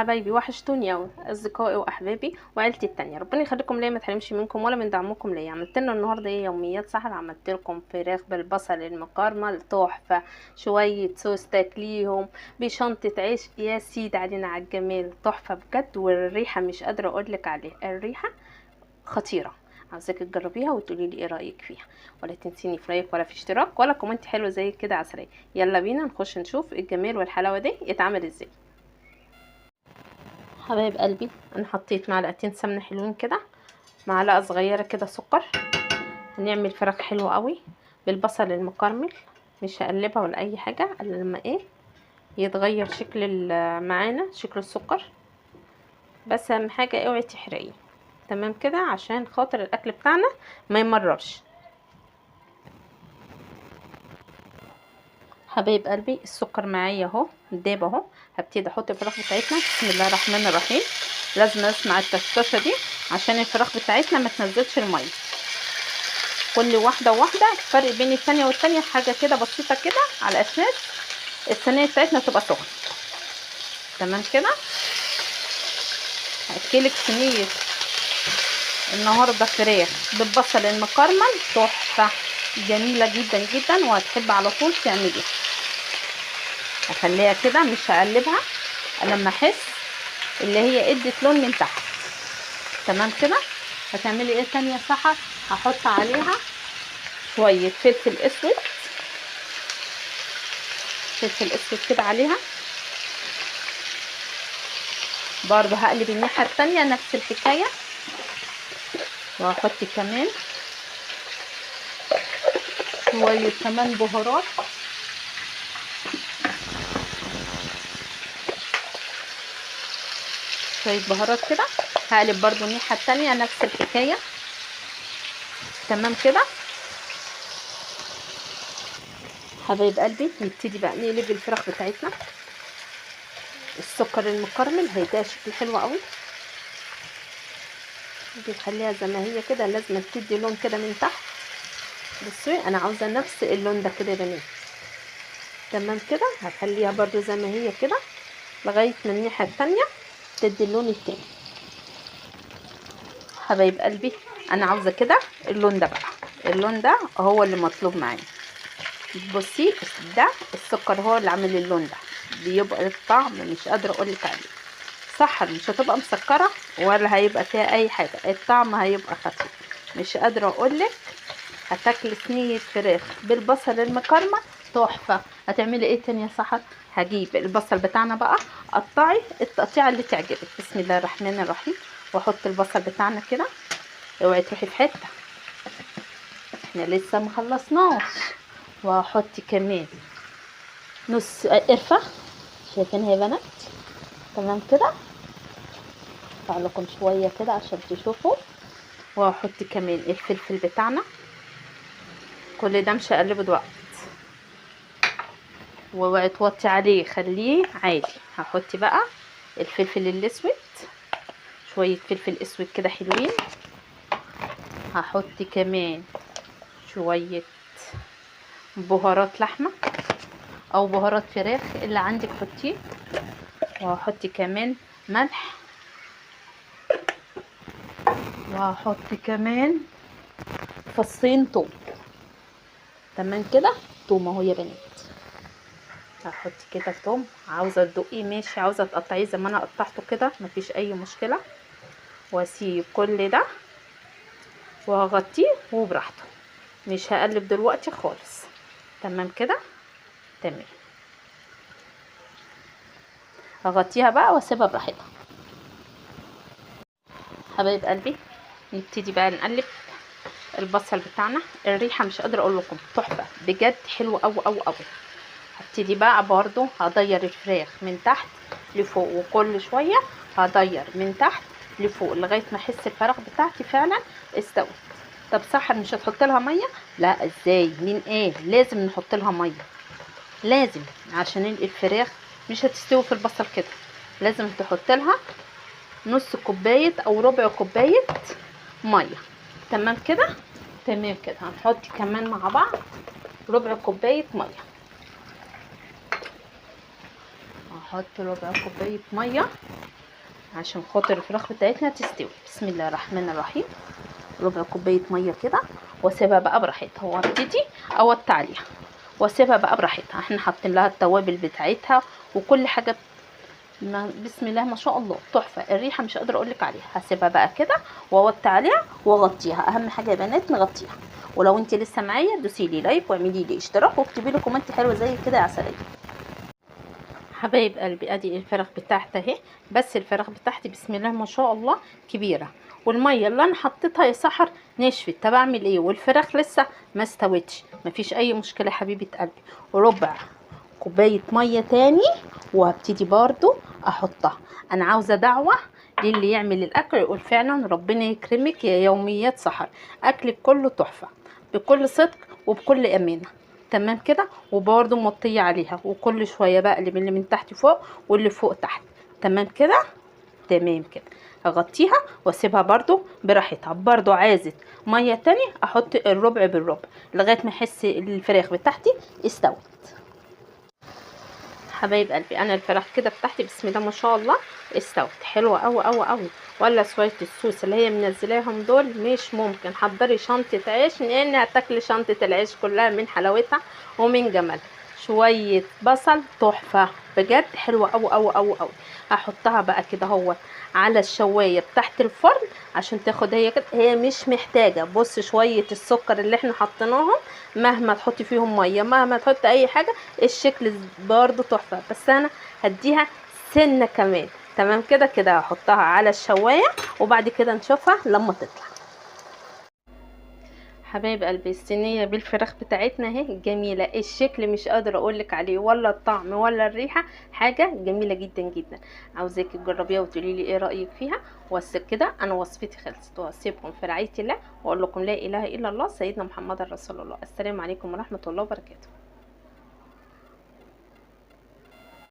حبايبي، وحشتوني اوي اصدقائي واحبابي وعيلتي التانية. ربنا يخليكم ليا، ما تحرمش منكم ولا من دعمكم ليا. عملت لنا النهارده ايه؟ يوميات سحر. عملت لكم فراخ بالبصل المكرمل تحفه، شويه صوص تاكليهم بشنطه عيش، يا سيدي علينا على الجمال، تحفه بجد. والريحه مش قادره اقولك عليها، الريحه خطيره. عاوزاك تجربيها وتقولي لي ايه رايك فيها. ولا تنسيني في لايك ولا في اشتراك ولا كومنت حلو زي كده عسلية. يلا بينا نخش نشوف الجمال والحلاوه دي يتعمل ازاي. حبايب قلبي، انا حطيت معلقتين سمنه حلوين كده، معلقه صغيره كده سكر. هنعمل فراخ حلوه قوي بالبصل المكرمل، مش هقلبها ولا اي حاجه الا لما ايه يتغير شكل معانا شكل السكر. بس اهم حاجه اوعي تحرقيه. تمام كده عشان خاطر الاكل بتاعنا ما يمررش. حبايب قلبي، السكر معايا اهو داب اهو. هبتدي احط الفراخ بتاعتنا. بسم الله الرحمن الرحيم. لازم اسمع التشطشه دي عشان الفراخ بتاعتنا ما تنزلش الميه. كل واحده وواحده، الفرق بين الثانيه والثانيه حاجه كده بسيطه كده، على اساس الصينيه بتاعتنا تبقى سخنه. تمام كده. هاكلك صينيه النهارده فراخ بالبصل المكرمل تحفه جميله جدا جدا، وهتحب على طول تعمليها. هخليها كده مش هقلبها لما احس اللي هي ادت لون من تحت. تمام كده. هتعملي ايه تانية سحر؟ هحط عليها شويه فلفل اسود، فلفل اسود كده عليها. برضو هقلب الناحيه التانية نفس الحكايه، وهحط كمان شويه كمان بهارات. شويه بهارات كده. هقلب برضو الناحيه التانية نفس الحكايه. تمام كده. حبايب قلبي، نبتدي بقى نقلب الفراخ بتاعتنا. السكر المكرمل هيديها شكل حلو قوي. بنخليها زي ما هي كده، لازم تدي لون كده من تحت. بصي انا عاوزه نفس اللون ده كده يا بنات. تمام كده. هخليها برضو زي ما هي كده لغايه من الناحيه التانية تدي اللون التاني. حبايب قلبي، انا عاوزه كده اللون ده بقى، اللون ده هو اللي مطلوب معايا. بصي ده السكر هو اللي عامل اللون ده، بيبقى الطعم مش قادره اقولك عليه. صح، مش هتبقى مسكره ولا هيبقى فيها اي حاجه، الطعم هيبقى خفيف. مش قادره اقولك. هتاكلي صينيه فراخ بالبصل المكرمل تحفه. هتعملي ايه تاني يا سحر؟ هجيب البصل بتاعنا بقى، قطعي التقطيعه اللي تعجبك. بسم الله الرحمن الرحيم. واحط البصل بتاعنا كده. اوعي تروحي في حته، احنا لسه مخلصناش. وهحط كمان نص قرفه، شايفينها يا بنات؟ تمام كده. اقطع لكم شويه كده عشان تشوفوا. وهحط كمان الفلفل بتاعنا. كل ده مش هقلبه دلوقتي، واوعي توطي عليه، خليه عالي. هحط بقى الفلفل الاسود، شويه فلفل اسود كده حلوين. هحط كمان شويه بهارات لحمه او بهارات فراخ اللي عندك حطيه. وهحط كمان ملح. وهحط كمان فصين توم. تمام كده. توم اهو يا بنات. هحط كده توم. عاوزه تدقيه ماشي، عاوزه تقطعيه زي ما انا قطعته كده مفيش اي مشكله. واسيب كل ده وهغطيه وبراحته، مش هقلب دلوقتي خالص. تمام كده. تمام. هغطيها بقى واسيبها براحتها. حبايب قلبي، نبتدي بقى نقلب البصل بتاعنا. الريحه مش قادره اقول لكم تحفه بجد، حلوه قوي قوي قوي. هبتدي بقى برضو هضير الفراخ من تحت لفوق، وكل شويه هضير من تحت لفوق لغايه ما احس الفراخ بتاعتي فعلا استوت. طب سحر مش هتحط لها ميه؟ لا، ازاي؟ مين ايه؟ لازم نحط لها ميه، لازم. عشان الفراخ مش هتستوي في البصل كده، لازم تحط لها نص كوبايه او ربع كوبايه ميه. تمام كده. تمام كده. هنحط كمان مع بعض ربع كوبايه ميه. هحط ربع كوبايه ميه عشان خاطر الفراخ بتاعتنا تستوي. بسم الله الرحمن الرحيم. ربع كوبايه ميه كده واسيبها بقى براحتها، وابتدي اوطي عليها واسيبها بقى براحتها. احنا حاطين لها التوابل بتاعتها وكل حاجه. بسم الله ما شاء الله تحفه، الريحه مش قادره اقولك عليها. هسيبها بقى كده واوطي عليها واغطيها. اهم حاجه يا بنات نغطيها. ولو انت لسه معايا دوسي لي لايك واعملي لي اشتراك واكتبي لي كومنت حلو زي كده يا عسليه. حبايب قلبي ادي الفراخ بتاعتي اهي. بس الفراخ بتاعتي بسم الله ما شاء الله كبيره، والميه اللي انا حطيتها يا سحر نشفت. طب اعمل ايه والفراخ لسه ما استوتش؟ مفيش اي مشكله يا حبيبه قلبي. ربع كوبايه ميه تاني وهبتدي برضو احطها. انا عاوزه دعوه للي يعمل الاكل يقول فعلا ربنا يكرمك يا يوميات سحر، اكلك كله تحفه بكل صدق وبكل امانه. تمام كده. وبرده مطيه عليها وكل شويه بقلب اللي من تحت فوق واللي فوق تحت. تمام كده. تمام كده. اغطيها واسيبها برده براحتها. برده عايزه ميه تاني احط الربع بالربع لغايه ما احس الفراخ بتاعتي استوت. حبايب قلبي انا الفراخ كده بتاعتي بسم الله ما شاء الله استوت حلوه قوي قوي قوي. ولا شويه الصوص اللي هي منزلاهم دول مش ممكن. حضري شنطه عيش لان هتاكلي شنطه العيش كلها من حلاوتها ومن جمالها. شويه بصل تحفه بجد حلوه قوي قوي قوي قوي. هحطها بقى كده اهو على الشوايه تحت الفرن عشان تاخد هي كده. هي مش محتاجه بص شويه السكر اللي احنا حطيناهم مهما تحطي فيهم ميه مهما تحطي اي حاجه الشكل برضو تحفه. بس انا هديها سنه كمان. تمام كده. كده هحطها على الشوايه وبعد كده نشوفها لما تطلع. حبايب قلبي الصينيه بالفراخ بتاعتنا اهي جميله. الشكل مش قادره اقولك عليه ولا الطعم ولا الريحه، حاجه جميله جدا جدا. عاوزاكي تجربيها وتقولي لي ايه رايك فيها. كده انا وصفتي خلصت واسيبكم في رعايه الله واقول لكم لا اله الا الله سيدنا محمد رسول الله. السلام عليكم ورحمه الله وبركاته.